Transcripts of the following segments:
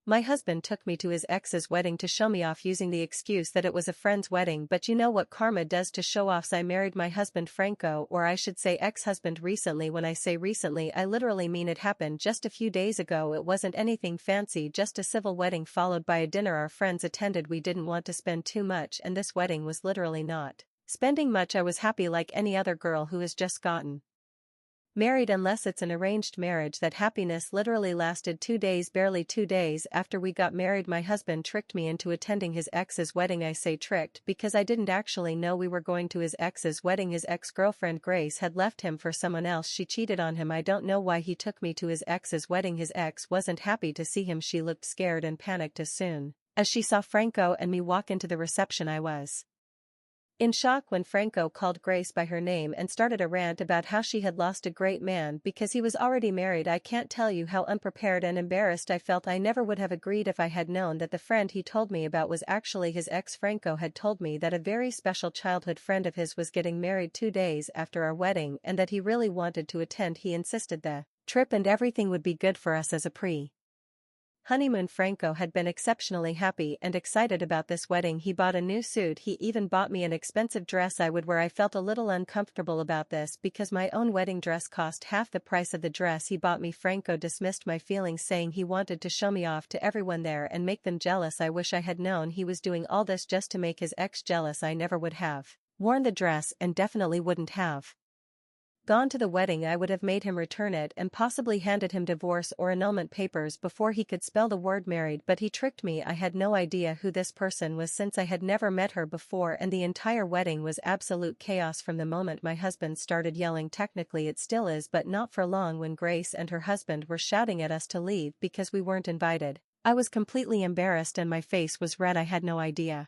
My husband took me to his ex's wedding to show me off using the excuse that it was a friend's wedding, but you know what karma does to show-offs. I married my husband Franco, or I should say ex-husband, recently. When I say recently, I literally mean it happened just a few days ago. It wasn't anything fancy, just a civil wedding followed by a dinner our friends attended. We didn't want to spend too much, and this wedding was literally not spending much. I was happy like any other girl who has just gotten married, unless it's an arranged marriage. That happiness literally lasted 2 days. Barely 2 days after we got married, my husband tricked me into attending his ex's wedding. I say tricked because I didn't actually know we were going to his ex's wedding. His ex-girlfriend Grace had left him for someone else. She cheated on him. I don't know why he took me to his ex's wedding. His ex wasn't happy to see him. She looked scared and panicked as soon as she saw Franco and me walk into the reception. I was in shock when Franco called Grace by her name and started a rant about how she had lost a great man because he was already married. I can't tell you how unprepared and embarrassed I felt. I never would have agreed if I had known that the friend he told me about was actually his ex. Franco had told me that a very special childhood friend of his was getting married 2 days after our wedding and that he really wanted to attend. He insisted the trip and everything would be good for us as a honeymoon. Franco had been exceptionally happy and excited about this wedding. He bought a new suit. He even bought me an expensive dress I would wear. I felt a little uncomfortable about this because my own wedding dress cost half the price of the dress he bought me. Franco dismissed my feelings, saying he wanted to show me off to everyone there and make them jealous. I wish I had known he was doing all this just to make his ex jealous. I never would have worn the dress and definitely wouldn't have gone to the wedding. I would have made him return it and possibly handed him divorce or annulment papers before he could spell the word married. But he tricked me. I had no idea who this person was since I had never met her before, and the entire wedding was absolute chaos from the moment my husband started yelling. Technically it still is, but not for long. When Grace and her husband were shouting at us to leave because we weren't invited, I was completely embarrassed and my face was red. I had no idea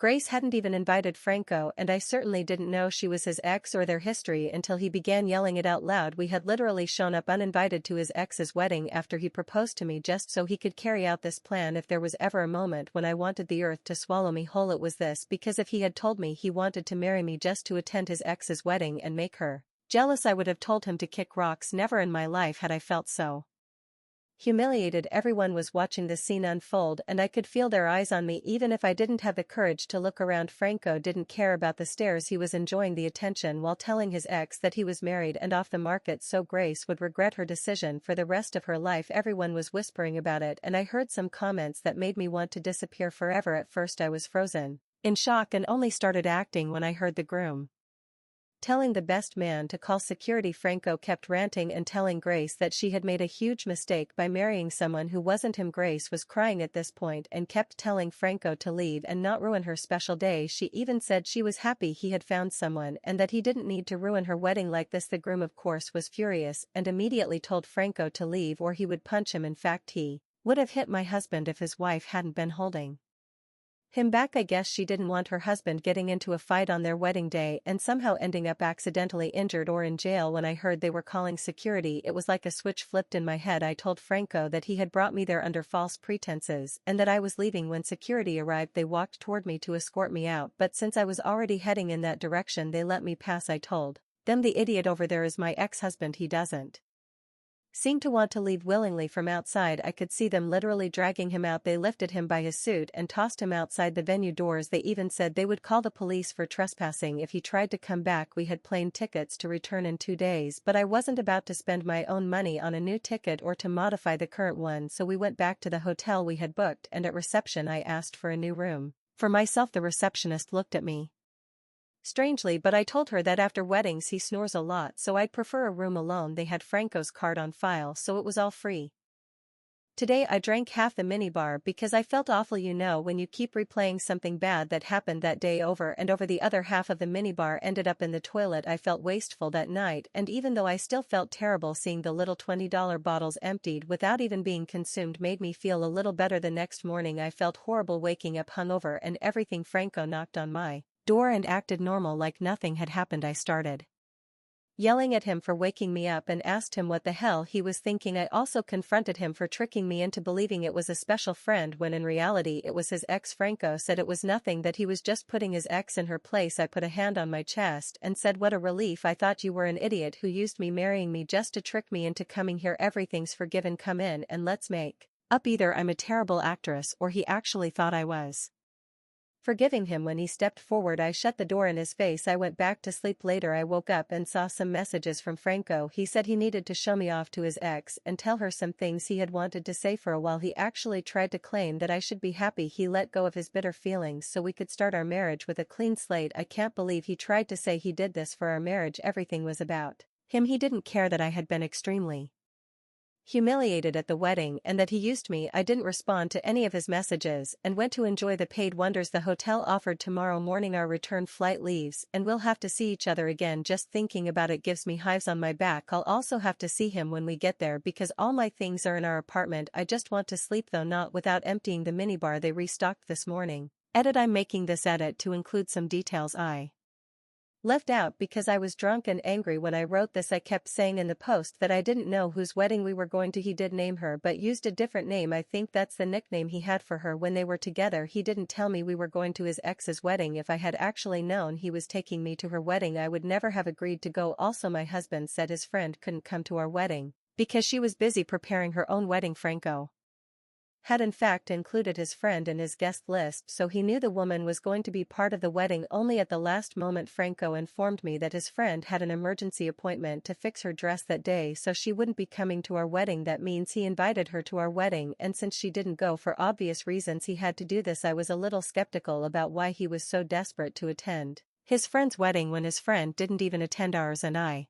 Grace hadn't even invited Franco, and I certainly didn't know she was his ex or their history until he began yelling it out loud. We had literally shown up uninvited to his ex's wedding after he proposed to me just so he could carry out this plan. If there was ever a moment when I wanted the earth to swallow me whole, it was this, because if he had told me he wanted to marry me just to attend his ex's wedding and make her jealous, I would have told him to kick rocks. Never in my life had I felt so humiliated. Everyone was watching the scene unfold and I could feel their eyes on me even if I didn't have the courage to look around. Franco didn't care about the stares. He was enjoying the attention while telling his ex that he was married and off the market so Grace would regret her decision for the rest of her life. Everyone was whispering about it and I heard some comments that made me want to disappear forever. At first I was frozen in shock and only started acting when I heard the groom telling the best man to call security. Franco kept ranting and telling Grace that she had made a huge mistake by marrying someone who wasn't him. Grace was crying at this point and kept telling Franco to leave and not ruin her special day. She even said she was happy he had found someone and that he didn't need to ruin her wedding like this. The groom, of course, was furious and immediately told Franco to leave or he would punch him. In fact, he would have hit my husband if his wife hadn't been holding him back. I guess she didn't want her husband getting into a fight on their wedding day and somehow ending up accidentally injured or in jail. When I heard they were calling security, it was like a switch flipped in my head. I told Franco that he had brought me there under false pretenses and that I was leaving. When security arrived, they walked toward me to escort me out, but since I was already heading in that direction, they let me pass. I told them the idiot over there is my ex-husband. He doesn't seemed to want to leave willingly. From outside I could see them literally dragging him out. They lifted him by his suit and tossed him outside the venue doors. They even said they would call the police for trespassing if he tried to come back. We had plane tickets to return in 2 days, but I wasn't about to spend my own money on a new ticket or to modify the current one, so we went back to the hotel we had booked, and at reception I asked for a new room for myself. The receptionist looked at me strangely, but I told her that after weddings he snores a lot, so I'd prefer a room alone. They had Franco's card on file, so it was all free. Today I drank half the minibar because I felt awful. You know when you keep replaying something bad that happened that day over and over. The other half of the minibar ended up in the toilet. I felt wasteful that night, and even though I still felt terrible, seeing the little $20 bottles emptied without even being consumed made me feel a little better. The next morning I felt horrible waking up hungover and everything. Franco knocked on my door and acted normal like nothing had happened. I started yelling at him for waking me up and asked him what the hell he was thinking. I also confronted him for tricking me into believing it was a special friend when in reality it was his ex. Franco said it was nothing, that he was just putting his ex in her place. I put a hand on my chest and said, what a relief. I thought you were an idiot who used me marrying me just to trick me into coming here. Everything's forgiven. Come in and let's make up either I'm a terrible actress or he actually thought I was. Forgiving him when he stepped forward, I shut the door in his face. I went back to sleep. Later I woke up and saw some messages from Franco. He said he needed to show me off to his ex and tell her some things he had wanted to say for a while. He actually tried to claim that I should be happy he let go of his bitter feelings so we could start our marriage with a clean slate. I can't believe he tried to say he did this for our marriage. Everything was about him. He didn't care that I had been extremely humiliated at the wedding and that he used me. I didn't respond to any of his messages and went to enjoy the paid wonders the hotel offered. Tomorrow morning our return flight leaves and we'll have to see each other again. Just thinking about it gives me hives on my back. I'll also have to see him when we get there because all my things are in our apartment. I just want to sleep, though not without emptying the minibar they restocked this morning. Edit: I'm making this edit to include some details I left out because I was drunk and angry when I wrote this. I kept saying in the post that I didn't know whose wedding we were going to. He did name her but used a different name. I think that's the nickname he had for her when they were together. He didn't tell me we were going to his ex's wedding. If I had actually known he was taking me to her wedding, I would never have agreed to go. Also, my husband said his friend couldn't come to our wedding because she was busy preparing her own wedding. Franco had in fact included his friend in his guest list, so he knew the woman was going to be part of the wedding. Only at the last moment Franco informed me that his friend had an emergency appointment to fix her dress that day, so she wouldn't be coming to our wedding. That means he invited her to our wedding, and since she didn't go for obvious reasons he had to do this. I was a little skeptical about why he was so desperate to attend his friend's wedding when his friend didn't even attend ours, and I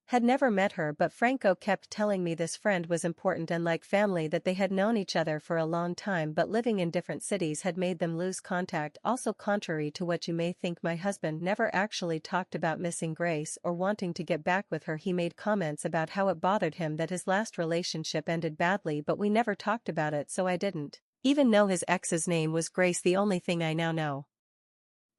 had never met her, but Franco kept telling me this friend was important and like family, that they had known each other for a long time but living in different cities had made them lose contact. Also, contrary to what you may think, my husband never actually talked about missing Grace or wanting to get back with her. He made comments about how it bothered him that his last relationship ended badly, but we never talked about it, so I didn't even know his ex's name was Grace. The only thing I now know,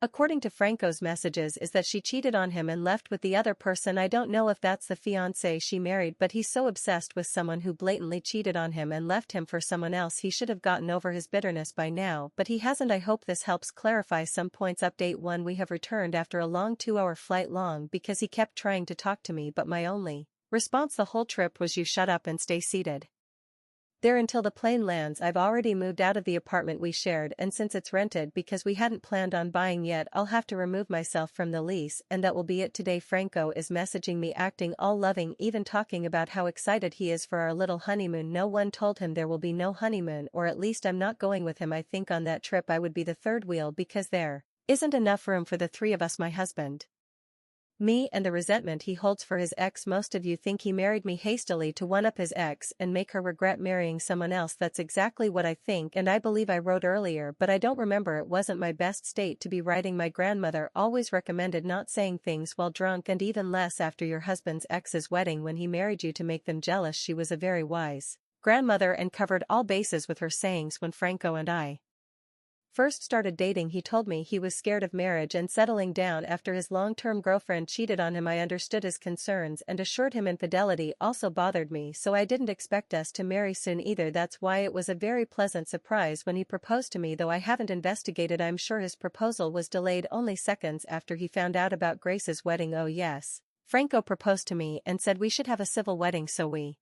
according to Franco's messages, is that she cheated on him and left with the other person. I don't know if that's the fiancé she married, but he's so obsessed with someone who blatantly cheated on him and left him for someone else. He should have gotten over his bitterness by now, but he hasn't. I hope this helps clarify some points. Update 1: we have returned after a long 2-hour flight, long because he kept trying to talk to me, but my only response the whole trip was, "You shut up and stay seated there until the plane lands." I've already moved out of the apartment we shared, and since it's rented because we hadn't planned on buying yet, I'll have to remove myself from the lease, and that will be it today. Franco is messaging me acting all loving, even talking about how excited he is for our little honeymoon. No one told him there will be no honeymoon, or at least I'm not going with him. I think on that trip I would be the third wheel because there isn't enough room for the three of us, my husband, me, and the resentment he holds for his ex. Most of you think he married me hastily to one-up his ex and make her regret marrying someone else. That's exactly what I think, and I believe I wrote earlier, but I don't remember. It wasn't my best state to be writing. My grandmother always recommended not saying things while drunk, and even less after your husband's ex's wedding when he married you, to make them jealous. She was a very wise grandmother and covered all bases with her sayings. When Franco and I first started dating, he told me he was scared of marriage and settling down after his long-term girlfriend cheated on him. I understood his concerns and assured him infidelity also bothered me, so I didn't expect us to marry soon either. That's why it was a very pleasant surprise when he proposed to me, though I haven't investigated. I'm sure his proposal was delayed only seconds after he found out about Grace's wedding. Oh yes, Franco proposed to me and said we should have a civil wedding so we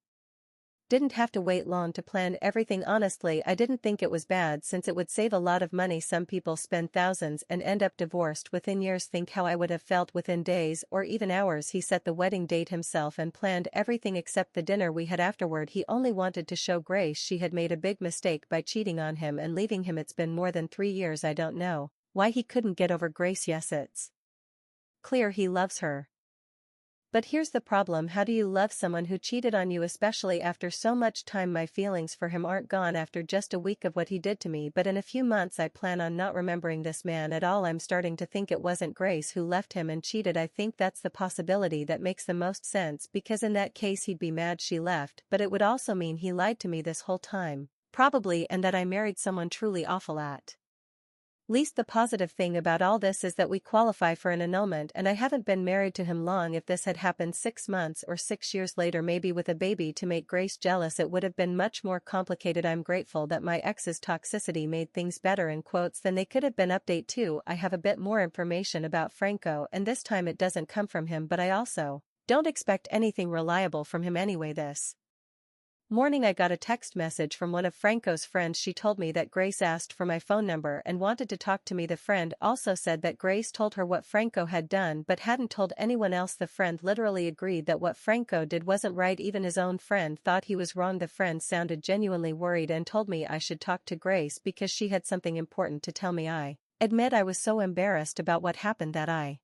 didn't have to wait long to plan everything. Honestly, I didn't think it was bad since it would save a lot of money. Some people spend thousands and end up divorced within years. Think how I would have felt within days or even hours. He set the wedding date himself and planned everything except the dinner we had afterward. He only wanted to show Grace she had made a big mistake by cheating on him and leaving him. It's been more than 3 years. I don't know why he couldn't get over Grace. Yes, it's clear he loves her. But here's the problem: how do you love someone who cheated on you, especially after so much time? My feelings for him aren't gone after just a week of what he did to me, but in a few months I plan on not remembering this man at all. I'm starting to think it wasn't Grace who left him and cheated. I think that's the possibility that makes the most sense, because in that case he'd be mad she left, but it would also mean he lied to me this whole time, probably, and that I married someone truly awful. At least the positive thing about all this is that we qualify for an annulment, and I haven't been married to him long. If this had happened 6 months or 6 years later, maybe with a baby to make Grace jealous, it would have been much more complicated. I'm grateful that my ex's toxicity made things better in quotes than they could have been. Update 2: I have a bit more information about Franco, and this time it doesn't come from him, but I also don't expect anything reliable from him anyway. This Morning I got a text message from one of Franco's friends. She told me that Grace asked for my phone number and wanted to talk to me. The friend also said that Grace told her what Franco had done but hadn't told anyone else. The friend literally agreed that what Franco did wasn't right. Even his own friend thought he was wrong. The friend sounded genuinely worried and told me I should talk to Grace because she had something important to tell me. I admit I was so embarrassed about what happened that I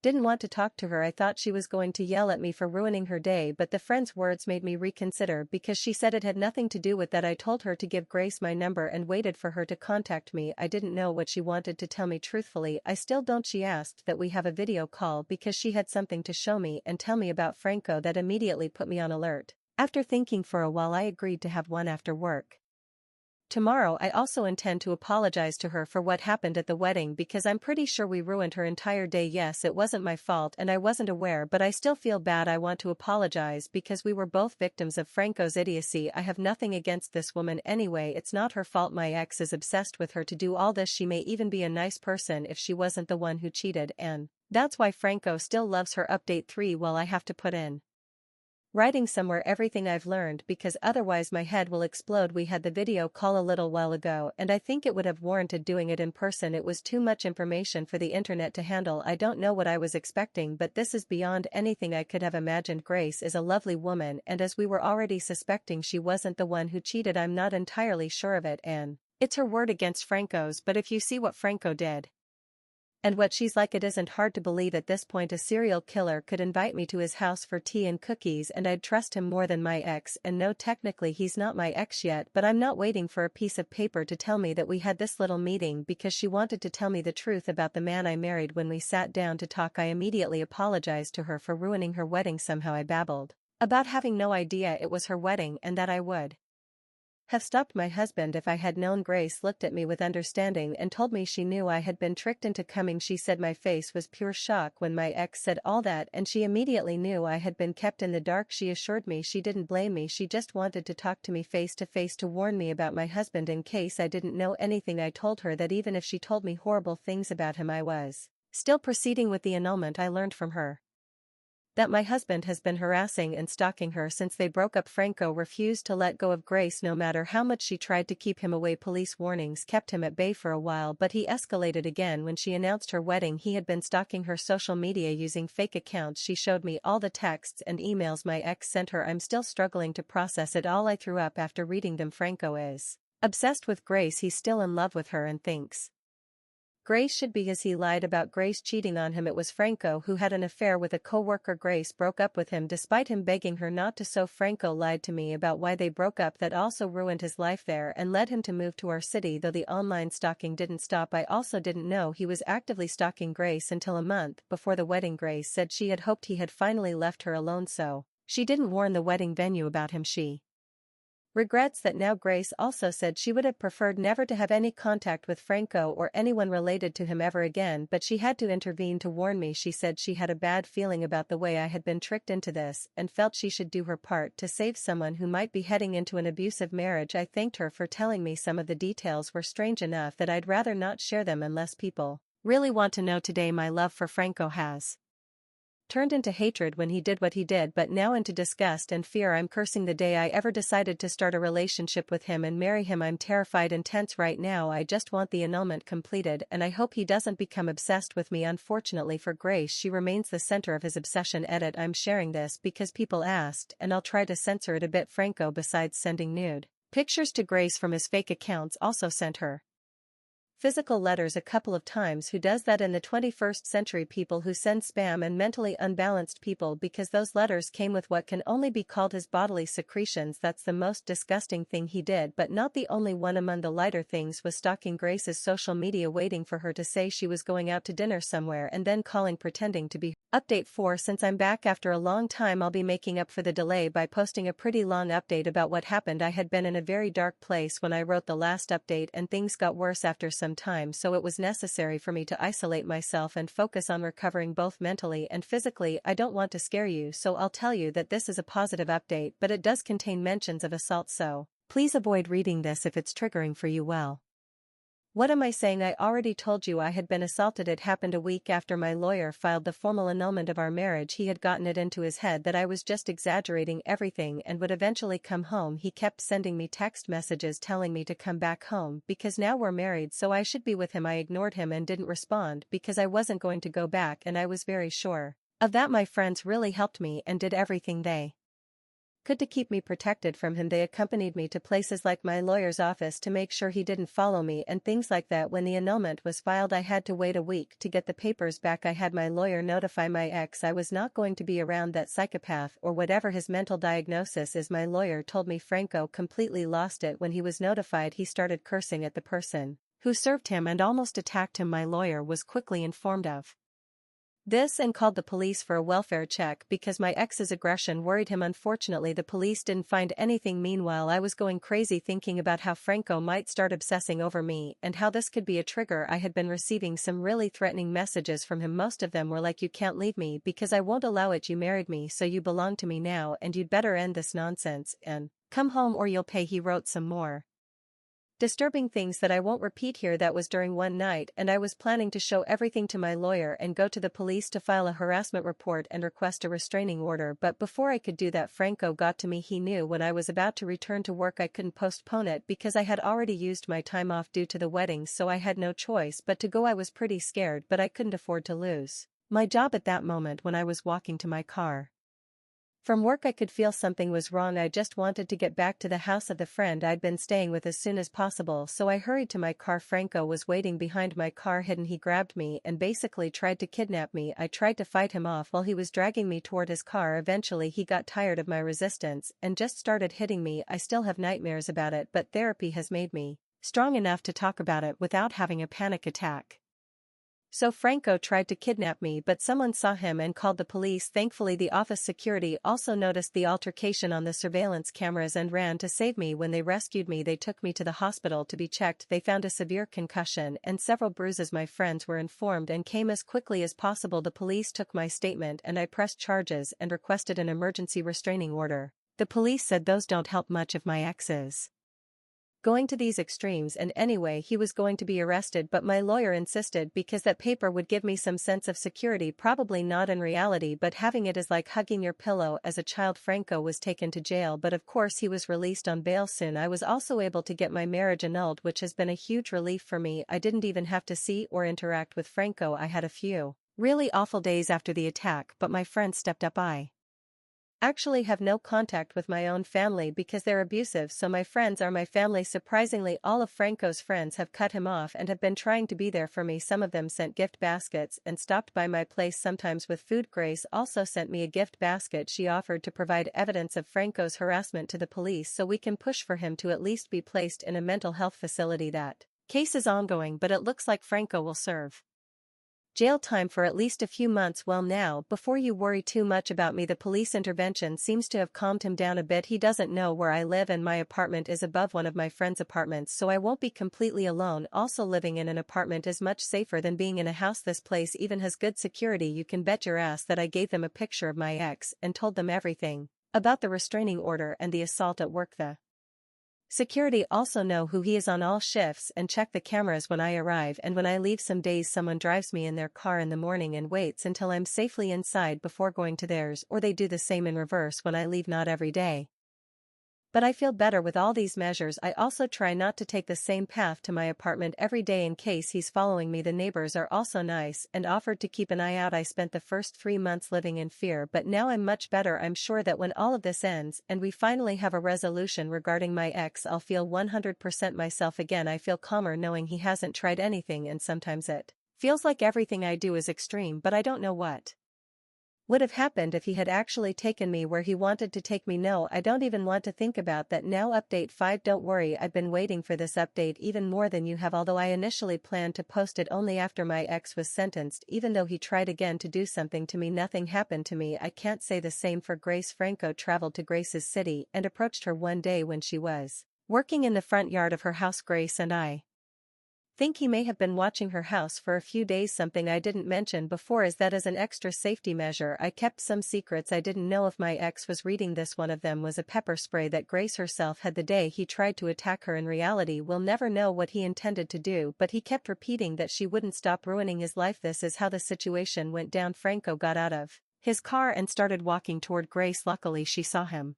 didn't want to talk to her. I thought she was going to yell at me for ruining her day, but the friend's words made me reconsider because she said it had nothing to do with that. I told her to give Grace my number and waited for her to contact me. I didn't know what she wanted to tell me. Truthfully, I still don't. She asked that we have a video call because she had something to show me and tell me about Franco that immediately put me on alert. After thinking for a while, I agreed to have one after work tomorrow. I also intend to apologize to her for what happened at the wedding because I'm pretty sure we ruined her entire day. Yes, it wasn't my fault and I wasn't aware, but I still feel bad. I want to apologize because we were both victims of Franco's idiocy. I have nothing against this woman anyway. It's not her fault. My ex is obsessed with her to do all this. She may even be a nice person if she wasn't the one who cheated, and that's why Franco still loves her. Update 3. Well, I have to put in writing somewhere everything I've learned because otherwise my head will explode. We had the video call a little while ago and I think it would have warranted doing it in person. It was too much information for the internet to handle. I don't know what I was expecting, but this is beyond anything I could have imagined. Grace is a lovely woman, and as we were already suspecting, she wasn't the one who cheated. I'm not entirely sure of it, and it's her word against Franco's, but if you see what Franco did and what she's like, it isn't hard to believe at this point a serial killer could invite me to his house for tea and cookies and I'd trust him more than my ex. And no, technically he's not my ex yet, but I'm not waiting for a piece of paper to tell me that we had this little meeting because she wanted to tell me the truth about the man I married. When we sat down to talk, I immediately apologized to her for ruining her wedding. Somehow I babbled about having no idea it was her wedding and that I would have stopped my husband if I had known. Grace looked at me with understanding and told me she knew I had been tricked into coming. She said my face was pure shock when my ex said all that, and she immediately knew I had been kept in the dark. She assured me she didn't blame me. She just wanted to talk to me face to face to warn me about my husband in case I didn't know anything. I told her that even if she told me horrible things about him, I was still proceeding with the annulment. I learned from her that my husband has been harassing and stalking her since they broke up. Franco refused to let go of Grace no matter how much she tried to keep him away. Police warnings kept him at bay for a while, but he escalated again when she announced her wedding. He had been stalking her social media using fake accounts. She showed me all the texts and emails my ex sent her. I'm still struggling to process it all. I threw up after reading them. Franco is obsessed with Grace. He's still in love with her and thinks Grace should be his. He lied about Grace cheating on him. It was Franco who had an affair with a co-worker. Grace broke up with him despite him begging her not to. So Franco lied to me about why they broke up. That also ruined his life there and led him to move to our city. Though the online stalking didn't stop, I also didn't know he was actively stalking Grace until a month before the wedding. Grace said she had hoped he had finally left her alone so she didn't warn the wedding venue about him. She regrets that now. Grace also said she would have preferred never to have any contact with Franco or anyone related to him ever again, but she had to intervene to warn me. She said she had a bad feeling about the way I had been tricked into this and felt she should do her part to save someone who might be heading into an abusive marriage. I thanked her for telling me some of the details were strange enough that I'd rather not share them unless people really want to know. Today my love for Franco has turned into hatred when he did what he did, but now into disgust and fear. I'm cursing the day I ever decided to start a relationship with him and marry him. I'm terrified and tense right now. I just want the annulment completed and I hope he doesn't become obsessed with me. Unfortunately for Grace, she remains the center of his obsession. Edit: I'm sharing this because people asked and I'll try to censor it a bit. Franco, besides sending nude pictures to Grace from his fake accounts, also sent her physical letters a couple of times. Who does that in the 21st century? People who send spam and mentally unbalanced people, because those letters came with what can only be called his bodily secretions. That's the most disgusting thing he did, but not the only one. Among the lighter things was stalking Grace's social media, waiting for her to say she was going out to dinner somewhere and then calling pretending to be her. Update 4. Since I'm back after a long time, I'll be making up for the delay by posting a pretty long update about what happened. I had been in a very dark place when I wrote the last update and things got worse after some time, so it was necessary for me to isolate myself and focus on recovering both mentally and physically. I don't want to scare you, so I'll tell you that this is a positive update, but it does contain mentions of assault, so please avoid reading this if it's triggering for you. Well, What am I saying? I already told you I had been assaulted. It happened a week after my lawyer filed the formal annulment of our marriage. He had gotten it into his head that I was just exaggerating everything and would eventually come home. He kept sending me text messages telling me to come back home because now we're married, so I should be with him. I ignored him and didn't respond because I wasn't going to go back, and I was very sure of that. My friends really helped me and did everything they could to keep me protected from him. They accompanied me to places like my lawyer's office to make sure he didn't follow me and things like that. When the annulment was filed, I had to wait a week to get the papers back. I had my lawyer notify my ex I was not going to be around that psychopath or whatever his mental diagnosis is. My lawyer told me Franco completely lost it when he was notified. He started cursing at the person who served him and almost attacked him. My lawyer was quickly informed of this and called the police for a welfare check because my ex's aggression worried him. Unfortunately, the police didn't find anything. Meanwhile, I was going crazy thinking about how Franco might start obsessing over me and how this could be a trigger. I had been receiving some really threatening messages from him. Most of them were like, "You can't leave me because I won't allow it. You married me, so you belong to me now, and you'd better end this nonsense and come home or you'll pay." He wrote some more disturbing things that I won't repeat here. That was during one night, and I was planning to show everything to my lawyer and go to the police to file a harassment report and request a restraining order. But before I could do that, Franco got to me. He knew when I was about to return to work I couldn't postpone it because I had already used my time off due to the wedding, so I had no choice but to go. I was pretty scared, but I couldn't afford to lose my job at that moment. When I was walking to my car from work, I could feel something was wrong. I just wanted to get back to the house of the friend I'd been staying with as soon as possible, so I hurried to my car. Franco was waiting behind my car hidden. He grabbed me and basically tried to kidnap me. I tried to fight him off while he was dragging me toward his car. Eventually he got tired of my resistance and just started hitting me. I still have nightmares about it, but therapy has made me strong enough to talk about it without having a panic attack. So Franco tried to kidnap me, but someone saw him and called the police. Thankfully, the office security also noticed the altercation on the surveillance cameras and ran to save me. When they rescued me, they took me to the hospital to be checked. They found a severe concussion and several bruises. My friends were informed and came as quickly as possible. The police took my statement and I pressed charges and requested an emergency restraining order. The police said those don't help much if my ex is going to these extremes, and anyway he was going to be arrested, but my lawyer insisted because that paper would give me some sense of security. Probably not in reality, but having it is like hugging your pillow. As a child, Franco was taken to jail, but of course he was released on bail soon. I was also able to get my marriage annulled, which has been a huge relief for me. I didn't even have to see or interact with Franco. I had a few really awful days after the attack, but my friends stepped up. I actually have no contact with my own family because they're abusive, so my friends are my family. Surprisingly, all of Franco's friends have cut him off and have been trying to be there for me. Some of them sent gift baskets and stopped by my place sometimes with food. Grace also sent me a gift basket. She offered to provide evidence of Franco's harassment to the police so we can push for him to at least be placed in a mental health facility. That case is ongoing, but it looks like Franco will serve jail time for at least a few months. Well, now, before you worry too much about me, the police intervention seems to have calmed him down a bit. He doesn't know where I live and my apartment is above one of my friend's apartments, so I won't be completely alone. Also, living in an apartment is much safer than being in a house. This place even has good security. You can bet your ass that I gave them a picture of my ex and told them everything about the restraining order and the assault at work. The security also know who he is on all shifts and check the cameras when I arrive and when I leave. Some days someone drives me in their car in the morning and waits until I'm safely inside before going to theirs, or they do the same in reverse when I leave. Not every day, but I feel better with all these measures. I also try not to take the same path to my apartment every day in case he's following me. The neighbors are also nice and offered to keep an eye out. I spent the first 3 months living in fear, but now I'm much better. I'm sure that when all of this ends and we finally have a resolution regarding my ex, I'll feel 100% myself again. I feel calmer knowing he hasn't tried anything, and sometimes it feels like everything I do is extreme, but I don't know what would have happened if he had actually taken me where he wanted to take me. No, I don't even want to think about that now. Update 5. Don't worry, I've been waiting for this update even more than you have, although I initially planned to post it only after my ex was sentenced. Even though he tried again to do something to me, nothing happened to me. I can't say the same for Grace. Franco traveled to Grace's city and approached her one day when she was working in the front yard of her house. Grace and I think he may have been watching her house for a few days. Something I didn't mention before is that as an extra safety measure I kept some secrets I didn't know if my ex was reading this. One of them was a pepper spray that Grace herself had the day he tried to attack her. In reality we'll never know what he intended to do, but he kept repeating that she wouldn't stop ruining his life. This is how the situation went down. Franco got out of his car and started walking toward Grace. Luckily she saw him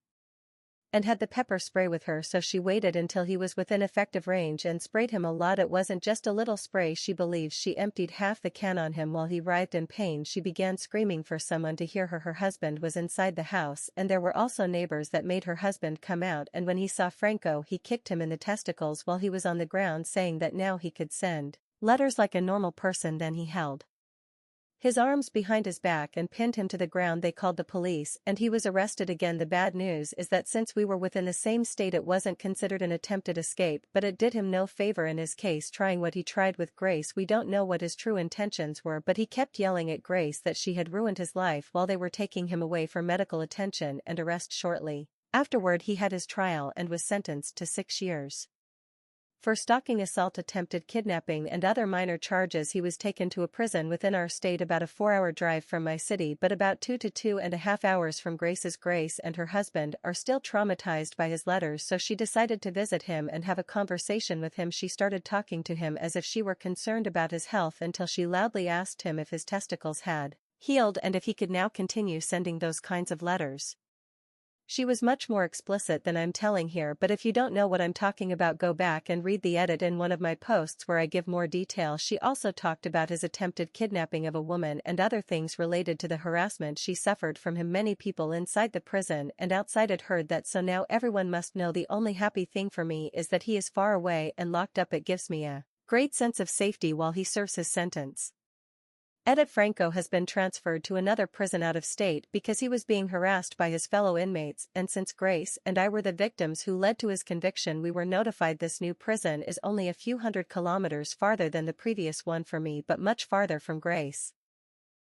and had the pepper spray with her, so she waited until he was within effective range and sprayed him a lot. It wasn't just a little spray. She believes she emptied half the can on him. While he writhed in pain she began screaming for someone to hear her. Her husband was inside the house and there were also neighbors that made her husband come out, and when he saw Franco he kicked him in the testicles while he was on the ground, saying that now he could send letters like a normal person. Then he held his arms behind his back and pinned him to the ground. They called the police and he was arrested again. The bad news is that since we were within the same state it wasn't considered an attempted escape, but it did him no favor in his case trying what he tried with Grace. We don't know what his true intentions were, but he kept yelling at Grace that she had ruined his life while they were taking him away for medical attention and arrest. Shortly afterward he had his trial and was sentenced to 6 years. For stalking, assault, attempted kidnapping and other minor charges. He was taken to a prison within our state, about a 4-hour drive from my city but about 2.5 hours from Grace's. Grace and her husband are still traumatized by his letters, so she decided to visit him and have a conversation with him. She started talking to him as if she were concerned about his health until she loudly asked him if his testicles had healed and if he could now continue sending those kinds of letters. She was much more explicit than I'm telling here, but if you don't know what I'm talking about go back and read the edit in one of my posts where I give more detail. She also talked about his attempted kidnapping of a woman and other things related to the harassment she suffered from him. Many people inside the prison and outside had heard that, so now everyone must know. The only happy thing for me is that he is far away and locked up. It gives me a great sense of safety while he serves his sentence. Edit. Franco has been transferred to another prison out of state because he was being harassed by his fellow inmates, and since Grace and I were the victims who led to his conviction, we were notified. This new prison is only a few hundred kilometers farther than the previous one for me, but much farther from Grace.